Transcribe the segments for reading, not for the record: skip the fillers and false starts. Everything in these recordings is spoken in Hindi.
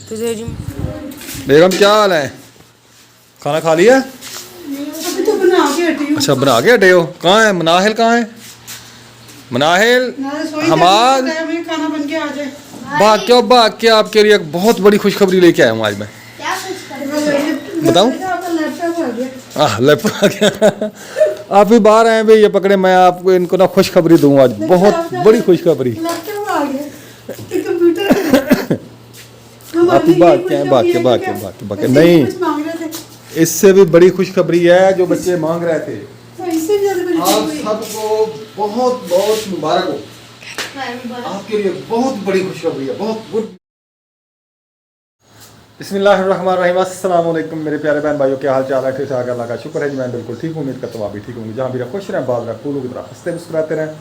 बेगम क्या हाल है? खाना खा लिया? अभी तो बना के हटी हूँ। अच्छा बना के हटे हो। कहाँ है मनाहिल? कहाँ है मनाहिल? हमाद खाना बन के आ जाए। भाग के आपके लिए एक बहुत बड़ी खुशखबरी लेके आया हूँ आज मैं। बताऊँ? लैपटॉप आ गया। आप भी बाहर आए भाई, ये पकड़े, मैं आपको इनको ना खुशखबरी दूँ आज, बहुत बड़ी खुशखबरी। आप भाग के नहीं, इससे भी बड़ी खुशखबरी है जो बच्चे मांग रहे थे। आप सबको बहुत बहुत मुबारक हो, आपके लिए बहुत बड़ी खुशखबरी है, बहुत गुड। बिस्मिल्लाहिर्रहमानिर्रहीम, अस्सलाम वालेकुम मेरे प्यारे बहन भाइयों, क्या हाल चाल है? ठीक ठाक, अल्लाह का शुक्र है जी, मैं बिल्कुल ठीक हूँ। उम्मीद करता हूँ आप भी ठीक होंगे, जहाँ भी रह खुश रहें, बात रहे फूलों की तरह हंसते मुस्कुराते रहें।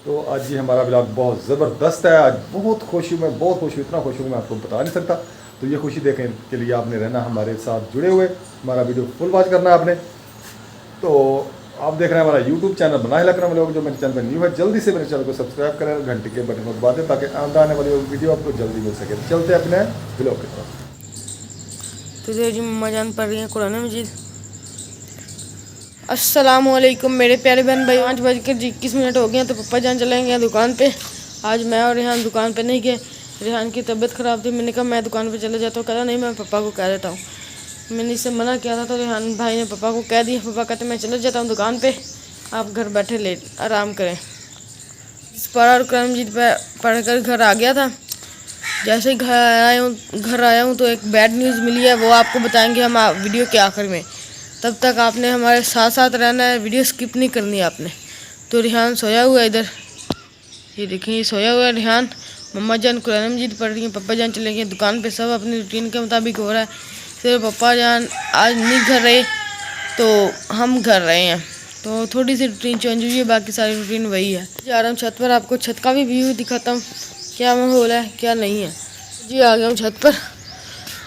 तो आज जी हमारा ब्लॉग बहुत ज़बरदस्त है। आज बहुत खुश हूँ मैं, बहुत खुश हूँ, इतना खुश हूँ मैं आपको बता नहीं सकता। तो ये खुशी देखने के लिए आपने रहना हमारे साथ जुड़े हुए, हमारा वीडियो फुल वॉच करना आपने। तो आप देख रहे हैं हमारा यूट्यूब चैनल बनाहिल अकरम व्लॉग, जो मेरे चैनल पर न्यू है जल्दी से मेरे चैनल को सब्सक्राइब करें, घंटे के बटन को दबा दें ताकि आने वाली वीडियो आपको जल्दी मिल सके। चलते अपने व्लॉग की तरफ। तो जी मम्मा जान पढ़ रही हैं कुरान मजीद। अस्सलामुअलैकुम मेरे प्यारे बहन भाई, 5:21 हो गए हैं। तो पप्पा जान चलेंगे दुकान पे। आज मैं और रेहान दुकान पे नहीं गए, रेहान की तबीयत ख़राब थी। मैंने कहा मैं दुकान पे चले जाता हूँ, कहता नहीं मैं पापा को कह देता हूँ। मैंने इससे मना किया था तो रेहान भाई ने पापा को कह दिया। पापा कहते मैं चले जाता हूँ दुकान पर, आप घर बैठे ले आराम करें। इस पर और कुरान मजीद पर पढ़ कर घर आ गया था। जैसे ही घर आया हूँ तो एक बैड न्यूज़ मिली है, वो आपको बताएंगे हम वीडियो के आखिर में। तब तक आपने हमारे साथ साथ रहना है, वीडियो स्किप नहीं करनी आपने। तो रेहान सोया हुआ है इधर, ये देखिए ये सोया हुआ है रेहान। मम्मा जान कुरान मजीद पढ़ रही हैं, पापा जान चले गए दुकान पे। सब अपनी रूटीन के मुताबिक हो रहा है। सिर्फ पापा जान आज नहीं घर रहे तो हम घर रहे हैं, तो थोड़ी सी रूटीन चेंज हुई है, बाकी सारी रूटीन वही है। जा रहा हूँ छत पर, आपको छत का भी व्यू दिखाता हूँ, क्या माहौल है क्या नहीं है। जी आ गया हूँ छत पर।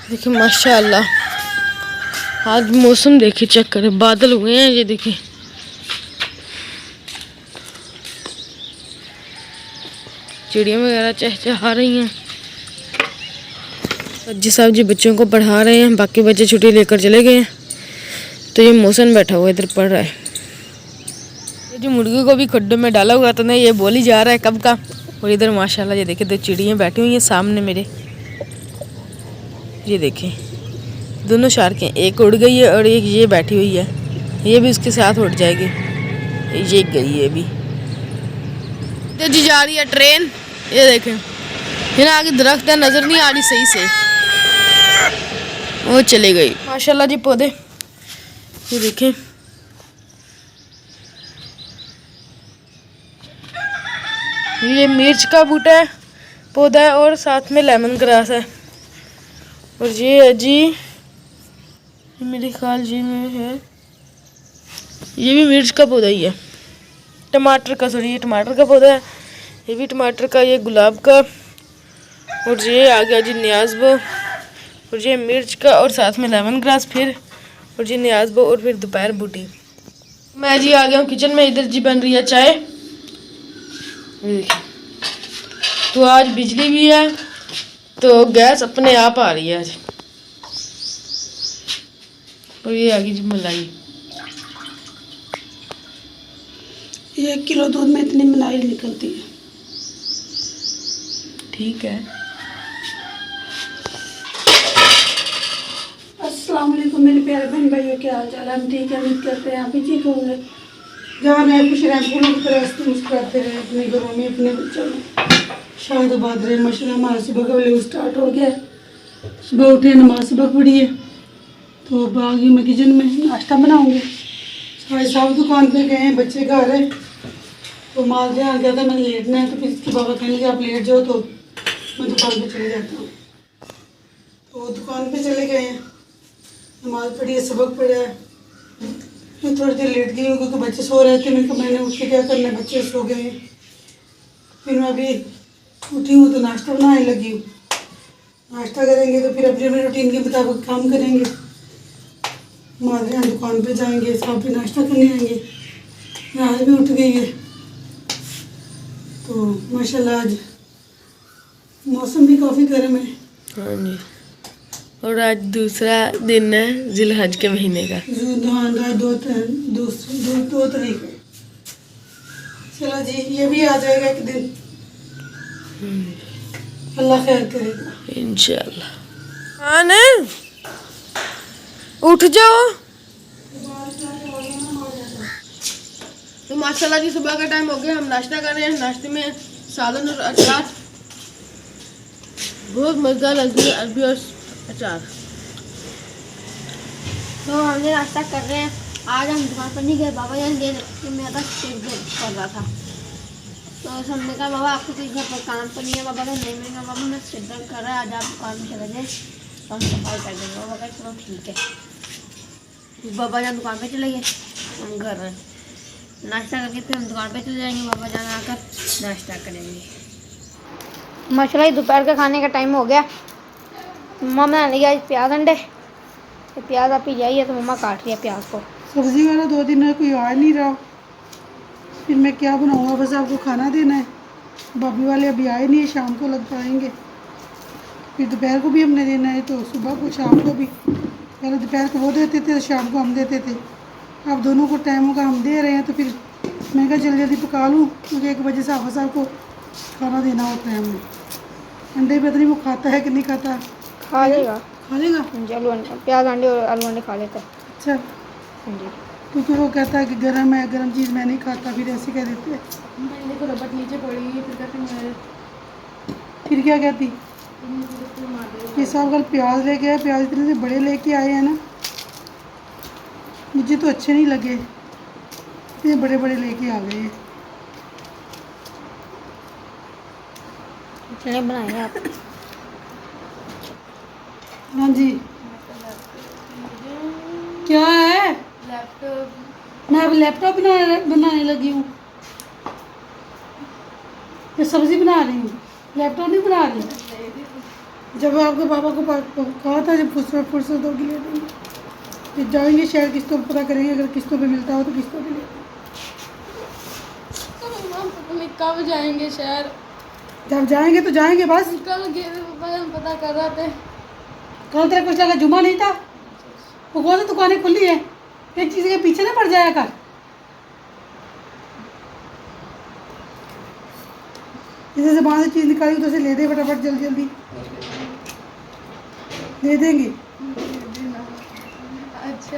देखिए माशाल्लाह आज मौसम देखिए, चेक करें, बादल हुए हैं, ये देखिए चिड़िया वगैरह चहचहा रही हैं। जी साहब जी बच्चों को पढ़ा रहे हैं, बाकी बच्चे छुट्टी लेकर चले गए हैं। तो ये मौसम बैठा हुआ इधर पढ़ रहा है। ये जो मुर्गी को भी खड्डे में डाला हुआ तो नहीं, ये बोल ही जा रहा है कब का। और इधर माशाल्लाह ये देखिए 2 चिड़ियाँ बैठी हुई हैं सामने मेरे, ये देखें दोनों शार्क हैं। एक उड़ गई है और एक ये बैठी हुई है, ये भी उसके साथ उड़ जाएगी। ये गई है अभी, तो जी जा रही है ट्रेन। ये देखें है ना, आगे दरख्त है, नज़र नहीं आ रही सही से, वो चली गई। माशाल्लाह जी पौधे ये देखें, ये मिर्च का बूटा है, पौधा है, और साथ में लेमन ग्रास है। और ये है जी मेरे ख्याल जी में है, ये भी मिर्च का पौधा ही है, टमाटर का, सॉरी ये टमाटर का पौधा है, ये भी टमाटर का, ये गुलाब का, और ये आ गया जी न्याज़बो, और ये मिर्च का, और साथ में लेमन ग्रास फिर, और ये न्याज़बो, और फिर दोपहर बूटी। मैं जी आ गया हूँ किचन में, इधर जी बन रही है चाय। देखिए तो आज बिजली भी है तो गैस अपने आप आ रही है आज। और ये आ गई जी मलाई। 1 किलो दूध में इतनी मलाई निकलती है, ठीक है। अस्सलाम वालेकुम मेरे प्यारे बहन भाइयों, क्या हाल चाल है? हम ठीक है, उम्मीद करते हैं आप भी ठीक होंगे, जहाँ रहे खुश रहें, फूलों की तरह हंसते मुस्कुराते रहे, अपने घरों में अपने बच्चों में शादाबाद रहे। माशाल्लाह हमारा सुबह का व्लॉग स्टार्ट हो गया। सुबह उठे, नमाज सुबह पढ़ी है, तो अब आ गई मैं किचन में, नाश्ता बनाऊँगी। भाई साहब दुकान पे गए हैं, बच्चे घर है, तो माल से आ गया था, मैंने लेटना है, तो फिर इसके बाबा कहने लगे आप लेट जाओ, तो मैं दुकान पे चले जाता हूँ। तो दुकान पे चले गए हैं, नमाज पढ़ी है, सबक पढ़ा है, फिर थोड़ी देर लेट गई हूँ क्योंकि बच्चे सो रहे थे। मैंने उठ के क्या करना है, बच्चे सो गए हैं। फिर मैं अभी उठी हूँ तो नाश्ता बनाने लगी हूँ। नाश्ता करेंगे तो फिर अपनी अपनी रूटीन के मुताबिक काम करेंगे। हमारे यहाँ दुकान पे जाएंगे, साहब भी नाश्ता करने आएंगे। आज भी उठ गई है, तो माशाल्लाह आज मौसम भी काफ़ी गर्म है। हाँ जी, और आज दूसरा दिन है जिलहज के महीने का। हाँ, दो तारीख है। चलो जी, ये भी आ जाएगा एक दिन, अल्लाह खैर करेगा इंशाल्लाह। हाँ ना, उठ जाओ। तो माशाल्लाह जी सुबह का टाइम हो गया, हम नाश्ता कर रहे हैं। नाश्ते में सालन और अचार, बहुत मज़ेदार लजीज अरबी और अचार। तो हमने नाश्ता कर रहे हैं। आज हम दुकान पर नहीं गए, बाबा जान गए कि मेरा पेट दर्द कर रहा था, तो हमने कहा बाबा आपको कोई घर पर काम तो नहीं है। बाबा का नहीं, मैंने कहा बाबा मैं पेट दर्द कर रहा है, आज आप दुकान में चले जाए तो हम सफाई कर देंगे। बाबा कहा चलो ठीक है। बाबा जान दुकान पर चले गए, हम घर में नाश्ता करके फिर हम दुकान पे चले जाएंगे। बाबा जान आकर नाश्ता करेंगे। माशाल्लाह दोपहर का खाने का टाइम हो गया। मम्मा बना लिया आज प्याज अंडे, तो प्याज आप ही जाइए तो मम्मा काट लिया प्याज को। सब्जी वाला 2 दिन है, कोई आ नहीं रहा, फिर मैं क्या बनाऊँगा? बस आपको खाना देना है। भाभी वाले अभी आए नहीं है, शाम को लग पाएंगे। फिर दोपहर को भी हमने देना है, तो सुबह को शाम को भी। पहले दोपहर को वो देते थे, शाम को हम देते थे। अब दोनों को टाइमों का हम दे रहे हैं, तो फिर मैं कहा जल्दी जल्दी पका लूँ, क्योंकि 1 बजे से साहब को खाना देना होता है हमें। अंडे पता नहीं वो खाता है कि नहीं खाता। खा लेगा, खा लेगा आलू अंडे, प्याज अंडे और आलू अंडे खा लेता है। अच्छा, जी, क्योंकि वो कहता है कि गर्म है, गर्म चीज़ मैं नहीं खाता, फिर ऐसे कह देते हैं। देखो रबट नीचे पड़ी है, फिर कहते हैं फिर क्या कहती? ये सब कल प्याज लेके आए, प्याज इतने से बड़े लेके आए हैं ना, मुझे तो अच्छे नहीं लगे, इतने बड़े बड़े लेके आ गए हैं। चने बनाए आप। हाँ जी, क्या है? लैपटॉप। मैं अब लैपटॉप बनाने लगी हूँ, मैं सब्जी बना रही हूँ, लैपटॉप नहीं बना रही। जब आपके पापा को कहा था जब फुर्सत होगी ले देंगे, फिर जाएंगे शहर, किस्तों पर पता करेंगे, अगर किस्तों पे मिलता हो तो किस्तों पे ले देंगे। कब जाएंगे शहर? जब जाएंगे तो जाएंगे बस। कल गए थे पापा, हम पता कर रहे थे। कल तेरा कुछ लगा जुमा नहीं था, वो कौन सी दुकानें खुली है, एक चीज़ के पीछे ना पड़ जाया कर। जैसे से बाहर से चीज़ निकाली उधर से ले दे फटाफट, जल्दी जल्दी दे देंगे। अच्छा,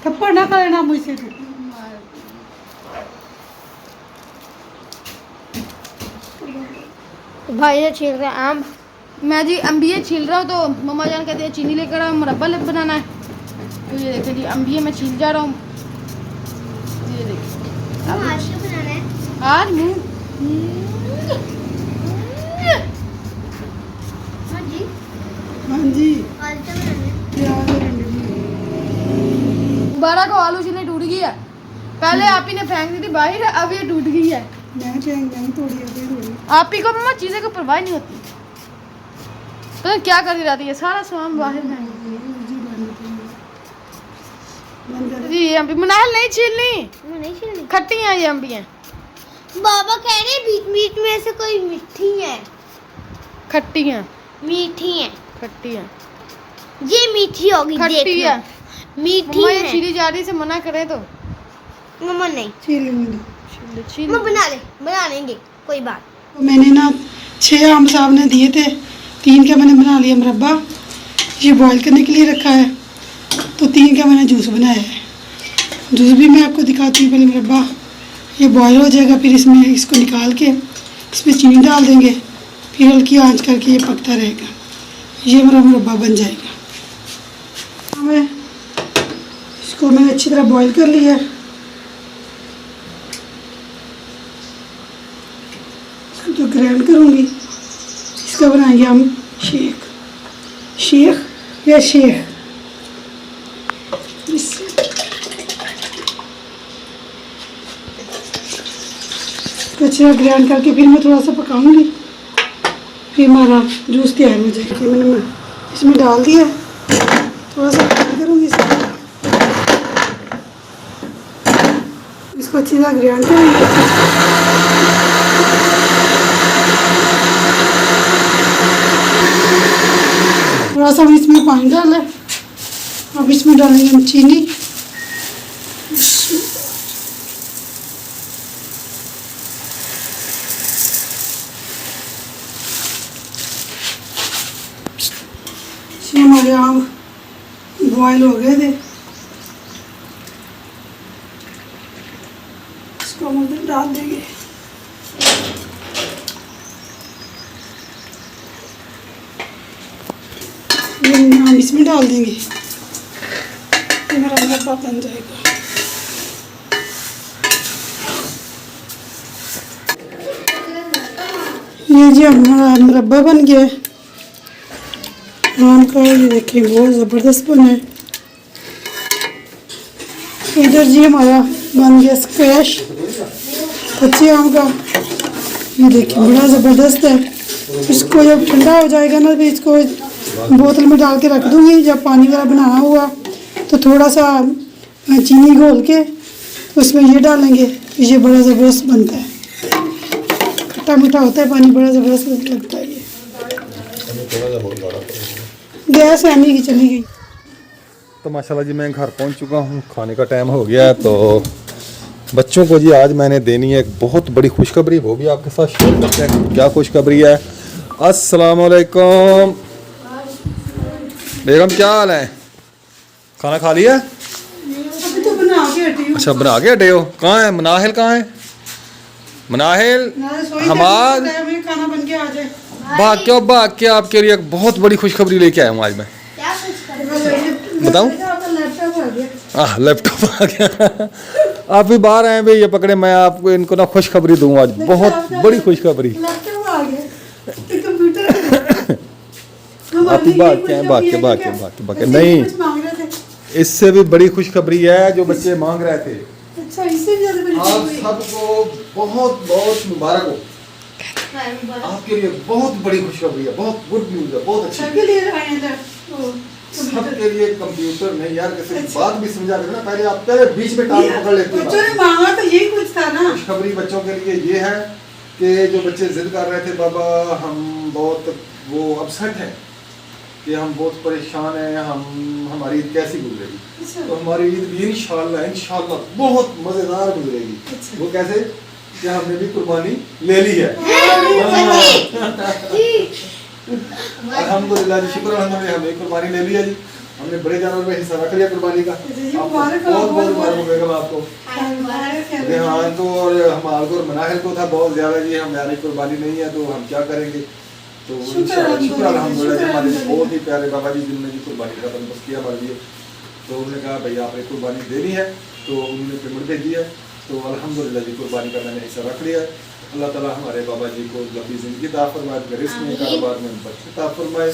थप्पड़ ना कर लेना मुझसे तू। तो भाई ये छील रहे हैं आम। मैं जी अम्बिये छील रहा हूँ, तो मम्मा जान कहते हैं चीनी लेकर आओ, मुरब्बा बनाना है। तो ये देखिए जी अम्बिये मैं छील जा रहा हूँ। ये देखिए आज मुँह हाँ जी, प्याज और अंडे भी। दोबारा को आलू छीलने टूट गई है। पहले आप ही ने फेंक दी थी बाहर, अब ये टूट गई है। मैं तोड़ी अभी थोड़ी। आप ही को मम्मा चीज़ें को परवाह नहीं होती, पता नहीं क्या करती रहती है, सारा सामान बाहर फेंक। जी ये अम्बी मनाहल नहीं छीलनी, नहीं छीलनी। खट्टी हैं ये अम्बियाँ। बाबा कह रहे बीच बीच में से कोई मीठी है। खट्टी हैं, मीठी है, खट्टी हैं, ये मीठी होगी, खट्टी है। मीठी मम्मा ये है। छीली जा रही से मना करे तो मम्मा नहीं, छील लेंगे। छील मम्मा बना लेंगे कोई बात। तो मैंने ना 6 आम साहब ने दिए थे, 3 का मैंने बना लिया मुरब्बा, ये बॉईल करने के लिए रखा है, तो 3 का मैंने जूस बनाया है। जूस भी मैं आपको दिखाती हूँ। पहले मुरब्बा ये बॉईल हो जाएगा, फिर इसमें इसको निकाल के इसमें चीनी डाल देंगे, फिर हल्की आंच करके ये पकता रहेगा, ये हमारा मुरब्बा बन जाएगा। मैं इसको मैंने अच्छी तरह बॉईल कर लिया है, इसको तो ग्राइंड करूँगी, इसका बनाएंगे हम शेख या शेख। अच्छा ग्राइंड करके फिर मैं थोड़ा सा पकाऊंगी, फिर हमारा जूस तैयार हो जाएगा। मैंने इसमें डाल दिया, थोड़ा सा ग्राइंड करूँगी इसको अच्छी तरह ग्राइंड करूँगी। थोड़ा सा हम इसमें पानी डाला। अब इसमें डालेंगे हम चीनी। ये हमारे आम बॉयल हो गए थे, इसको हम उधर डाल देंगे। ये हम इसमें डाल देंगे, तो मेरा मुरब्बा बन जाएगा। ये जी हमारा मुरब्बा बन गया है आम का। ये देखिए बहुत ज़बरदस्त बना है। इधर जी हमारा बन गया स्क्वैश कच्चे आम का। ये देखिए बड़ा ज़बरदस्त है। इसको जब ठंडा हो जाएगा ना, तो इसको बोतल में डाल के रख दूँगी। जब पानी वगैरह बनाना हुआ तो थोड़ा सा चीनी घोल के उसमें ये डालेंगे, तो ये बड़ा ज़बरदस्त बनता है। खट्टा मीठा होता है, पानी बड़ा ज़बरदस्त लगता है। ये गैस आने की चली गई। तो माशाल्लाह जी मैं घर पहुंच चुका हूं, खाने का टाइम हो गया है। तो बच्चों को जी आज मैंने देनी है एक बहुत बड़ी खुशखबरी, वो भी आपके साथ शेयर करते हैं। क्या खुशखबरी है? अस्सलाम वालेकुम बेगम, क्या हाल है? खाना खा लिया? अभी तो बना के हटी हूँ। अच्छा बना के हटे हो। कहाँ है मनाहिल? कहाँ है मनाहिल? हमाद खाना बन के आ जाए। भाग के आपके लिए एक बहुत बड़ी खुशखबरी लेके आया हूँ आज मैं। क्या कुछ बताऊं? लैपटॉप आ गया। लैपटॉप आ गया। आप भी बाहर आए भाई, ये पकड़े। मैं आपको इनको ना खुशखबरी दूंगा आज, बहुत बड़ी खुशखबरी। लैपटॉप आ गया, कंप्यूटर। आप ही बात के नहीं, इससे भी बड़ी खुशखबरी है जो बच्चे मांग रहे थे। अच्छा, इससे भी ज्यादा बड़ी आप खुशखबरी। सबको बहुत बहुत मुबारक हो। आपके लिए बहुत बड़ी खुशखबरी है, बहुत गुड न्यूज है, बहुत अच्छी। सबके लिए आए हैं लैपटॉप। सबके लिए कंप्यूटर नहीं यार, किसी बात भी समझा करो ना। पहले आप पहले बीच में टाल पकड़ लेते बच्चों ने मांगा तो यही कुछ था ना। खुशखबरी बच्चों के लिए ये है कि जो बच्चे जिद कर रहे थे, बाबा हम बहुत वो अपसेट हैं कि हम बहुत परेशान हैं, हमारी ईद कैसी गुजरेगी। तो हमारी ईद भी इंशाल्लाह बहुत मज़ेदार गुजरेगी। वो कैसे कि हमने भी कुर्बानी ले ली है। अल्हम्दुलिल्लाह जी, शुक्र अल्हम्दुलिल्लाह, हमने कुर्बानी ले लिया जी। हमने बड़े जानवर में हिस्सा रख लिया कुर्बानी का। बहुत मुबारक हो आपको। रेहान को और हमारे को और मनाहिल को था बहुत ज़्यादा जी, हमारी कुर्बानी नहीं है तो हम क्या करेंगे। तो शुक्र अल्हम्दुलिल्लाह, हमारे बहुत ही प्यारे बाबा जी जिन्होंने जी कुर्बानी का बंदोबस्त किया हमारे लिए। तो उन्होंने कहा भाई आपने कुर्बानी देनी है, तो उन्होंने पेमेंट भेज दिया। तो अल्हम्दुलिल्लाह जी कुर्बानी का मैंने हिस्सा रख लिया है। अल्लाह ताला हमारे बाबा जी को लंबी ज़िंदगी अता फरमाए, रिस्क में कारोबार में बरकत अता फरमाए।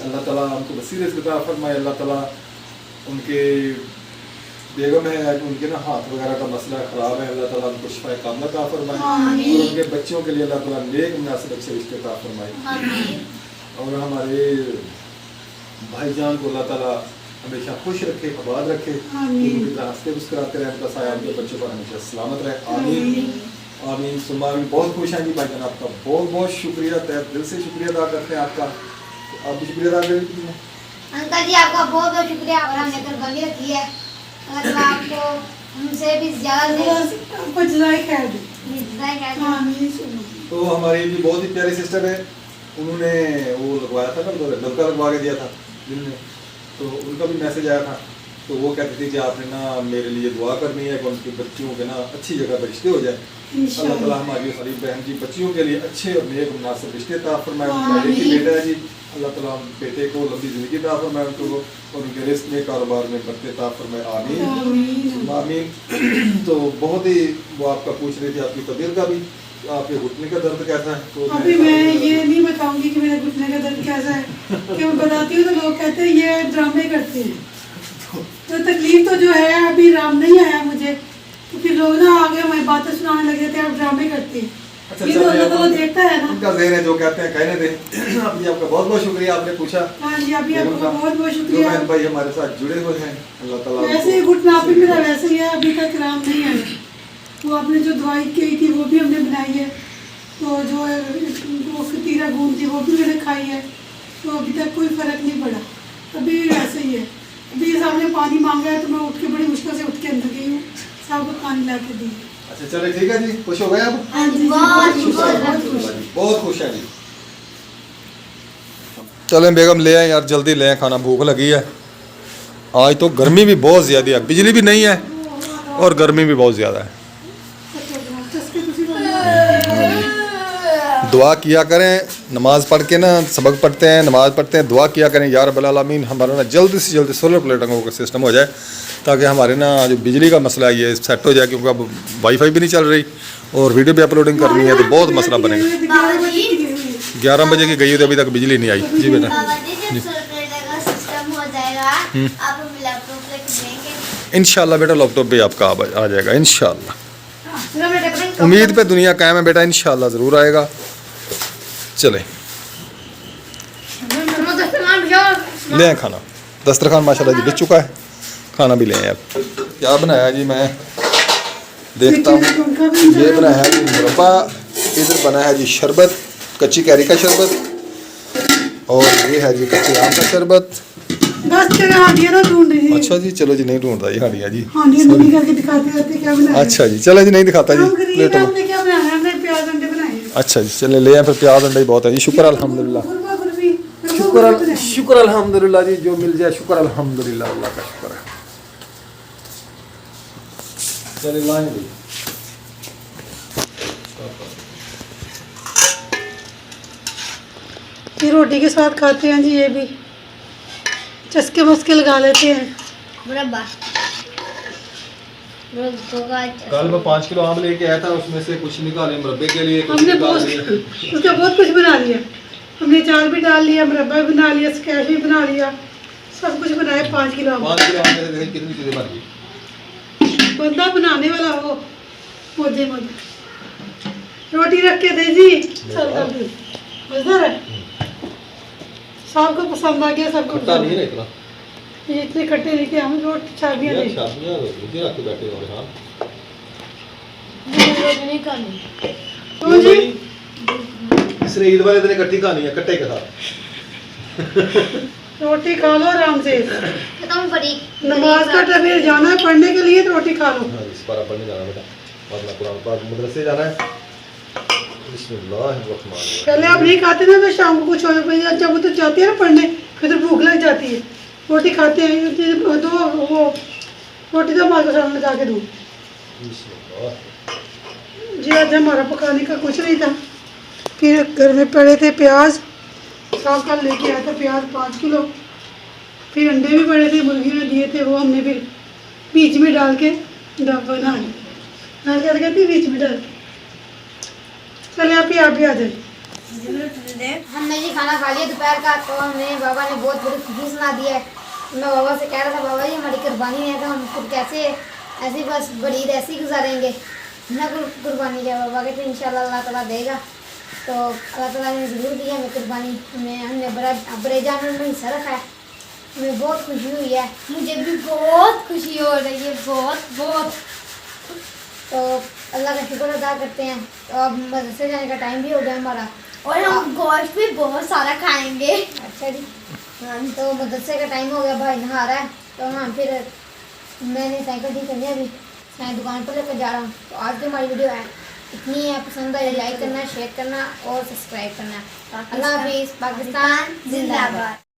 अल्लाह ताला हमको वसीर रिज़्क़ अता फरमाए। अल्लाह ताला उनके बेगम है, उनके ना हाथ वगैरह का मसला ख़राब है, अल्लाह ताला उनको शिफाए कामिला अता फरमाए। और उनके बच्चों के लिए अल्लाह ताला नेक मुनासिब अच्छे रिश्ते अता फरमाए। और हमारे भाईजान को अल्लाह ताला हमेशा खुश रखे, आबाद रखे, उनकी तरह हंसते मुस्कुराते रहे, उनका साया उनके बच्चों पर हमेशा सलामत रहे। आमीन आमीन सुम्मा आमीन। बहुत खुश हैं जी भाईजान, आपका बहुत बहुत शुक्रिया, तहे दिल से शुक्रिया अदा करते हैं आपका। आप भी शुक्रिया अदा करें अंकल जी, आपका बहुत बहुत शुक्रिया। और हमने कुर्बानी रखी है, अगर आपको हमसे भी ज़्यादा आपको जज़ाए खैर दे। आमीन। तो हमारी भी बहुत ही प्यारी सिस्टर है, उन्होंने वो लगवाया था ना, लड़का लगवा के दिया था जिनने, तो उनका भी मैसेज आया था। तो वो कहती थी कि आपने ना मेरे लिए दुआ करनी है कि उनकी बच्चियों के ना अच्छी जगह पर रिश्ते हो जाए। अल्लाह ताला हमारी सारी बहन की बच्चियों के लिए अच्छे और नेक मुनासिब रिश्ते अता फरमाए। उनका एक ही बेटा है जी, अल्लाह ताला बेटे को लंबी ज़िंदगी अता फरमाए उनको, और उनके रिस्क में कारोबार में बरकत अता फरमाए। आमीन आमीन। तो बहुत ही वो आपका पूछ रही थी आपकी तबीयत का भी, आपके घुटने का दर्द कैसा है? तो अभी मैं ये नहीं बताऊंगी कि मेरे घुटने का दर्द कैसा है, कि मैं बताती हूँ तो लोग कहते हैं ये ड्रामे करते हैं। तो तकलीफ तो जो है अभी राम नहीं आया मुझे, तो फिर लोग ना आगे हमें बातें सुनाने लगे थे, आप ड्रामे करते हैं। ये तो अल्लाह ताला देखता है ना, उनका ज़हन है, जो कहते हैं कहने दें। अभी आपका बहुत बहुत शुक्रिया, आपने पूछा। हाँ जी, अभी आपका बहुत बहुत शुक्रिया। बहन भाई हमारे साथ जुड़े हुए हैं, अल्लाह ताला वैसे ही घुटना भी मेरा वैसे ही है, अभी तक राम नहीं आया। वो आपने जो दवाई की थी वो भी हमने बनाई है, तो जो खतीरा गूंद थी वो भी मैंने खाई है, तो अभी तक कोई फ़र्क पानी ला के दी। अच्छा चले ठीक है जी, खुश हो गए अब? हाँ जी बहुत खुश है जी। चलें बेगम ले आए यार, जल्दी ले आए, खाना भूख लगी है। आज तो गर्मी भी बहुत ज़्यादा है, बिजली भी नहीं है और गर्मी भी बहुत ज़्यादा है। दुआ किया करें, नमाज़ पढ़ के ना, सबक पढ़ते हैं, नमाज़ पढ़ते हैं, दुआ किया करें या रब्बल आलमीन हमारा ना जल्दी से जल्दी सोलर प्लेटों का सिस्टम हो जाए, ताकि हमारे ना जो बिजली का मसला है ये सेट हो जाए, क्योंकि अब वाईफाई भी नहीं चल रही और वीडियो भी अपलोडिंग करनी है तो बहुत मसला बनेगा। 11 बजे की गई है तो अभी तक बिजली नहीं आई। जी बेटा, बाबा जी जब सोलर प्लेट का सिस्टम हो जाएगा आप हमें लैपटॉप लेके देंगे? इंशाल्लाह बेटा लैपटॉप पे आपका आ जाएगा इंशाल्लाह। उम्मीद पे दुनिया कायम है बेटा, इंशाल्लाह ज़रूर आएगा। चले ले आए खाना, दस्तरखान माशाल्लाह जी बिक चुका है, खाना भी ले आए। अब क्या बनाया जी, मैं देखता हूँ। ये बनाया है जी मुरब्बा, इधर बना है जी शरबत, कच्ची कैरी का शरबत, और ये है जी कच्चे आम का शरबत। बस तेरे हांडिया ना ढूंढ रही। अच्छा जी चलो जी, नहीं ढूंढता ये हांडिया जी। हांडिया नहीं करके दिखाते रहते क्या बनाया। अच्छा जी चलो जी, नहीं दिखाता जी हम गरीब प्लेटों हैं, में। हमने क्या बनाया? हमने प्याज अंडे बनाए हैं। अच्छा जी चले ले आए, फिर प्याज अंडा ही बहुत है जी। शुक्र अल्हम्दुलिल्लाह, गुरबा गुरबी शुक्र अल्हम्दुलिल्लाह जी, जो मिल जाए शुक्र अल्हम्दुलिल्लाह, अल्लाह का शुक्र है। चले लाएंगे ये रोटी के साथ खाते हैं जी, ये भी चस्के मस्के लगा लेते हैं। मुरब्बा कल मैं 5 किलो आम लेके आया था, उसमें से कुछ निकाले मुरब्बे के लिए, कुछ हमने निकाल बहुत लिए। उसका बहुत कुछ बना लिया। हमने चार भी डाल लिया, मुरब्बा भी बना लिया, स्कैश भी बना लिया, सब कुछ बनाया। 5 किलो आम। 5 किलो आम में से देखिए कितनी चीजें बन गई। बंदा बनाने वाला हो मोजे मोजे। रोटी रख के दे जी, चल कर दी। मजेदार है, सबको पसंद आ गया, सबको खट्टा नहीं है ना इतना, ये इतने खट्टे नहीं थे। हम रोटी शादियाँ ये दी। शादियां मुझे रख के बैठे हो हां। नहीं खानी। क्यों जी? इसने ईद वाले दिन इकट्ठी खानी है कट्टे के साथ। रोटी खा लो आराम से। खत्म पड़ी नमाज का टाइम जाना है पढ़ने के लिए, तो रोटी खा लो। हां इस बार पढ़ने जाना बेटा, वरना कुरान पाक मदरसे जाना है। बिस्मिल्लाहिर्रहमानिर्रहीम। पहले आप नहीं खाते ना तो शाम को कुछ हो जाए, जब वो तो जाती है ना पढ़ने, फिर तो भूख लग जाती है। रोटी खाते हैं दो, वो रोटी तो हमारे सामने लगा के दो जी। आज हमारा पकाने का कुछ नहीं था। फिर घर में पड़े थे प्याज, साफ कल लेके आया था प्याज 5 किलो। फिर अंडे भी पड़े थे, मुर्गी ने दिए थे, वो हमने फिर बीच में डाल के बना लिया। कहती बीच में डाल के। चले आप भी आ जाए। हमने जी खाना खा लिया दोपहर का, तो हमें बाबा ने बहुत बड़ी खुशी सुना दी है। मैं बाबा से कह रहा था बाबा जी हमारी कुर्बानी है, तो हम खुद कैसे ऐसी बस बड़ी ऐसी गुजारेंगे ना। कुर्बानी क्या बाबा कहते इंशाल्लाह अल्लाह ताला देगा। तो अल्लाह ताला ने ज़रूर दी हमें कुर्बानी। हमने बड़े जानवर में हिस्सा रखा है, हमें बहुत खुशी हुई है। मुझे भी बहुत खुशी हो रही है, बहुत बहुत। तो अल्लाह का शुक्र अदा करते हैं। तो अब मदरसे जाने का टाइम भी हो गया हमारा, और हम गोश्त भी बहुत सारा खाएंगे। अच्छा जी, तो मदरसे का टाइम हो गया, भाई नहा रहा है। तो हाँ फिर मैंने साइकिल ठीक करनी है, अभी मैं दुकान पर लेकर जा रहा हूँ। तो आज की हमारी वीडियो है इतनी है, पसंद आए लाइक करना, शेयर करना और सब्सक्राइब करना। अल्लाह हाफिज़। पाकिस्तान जिंदाबाद।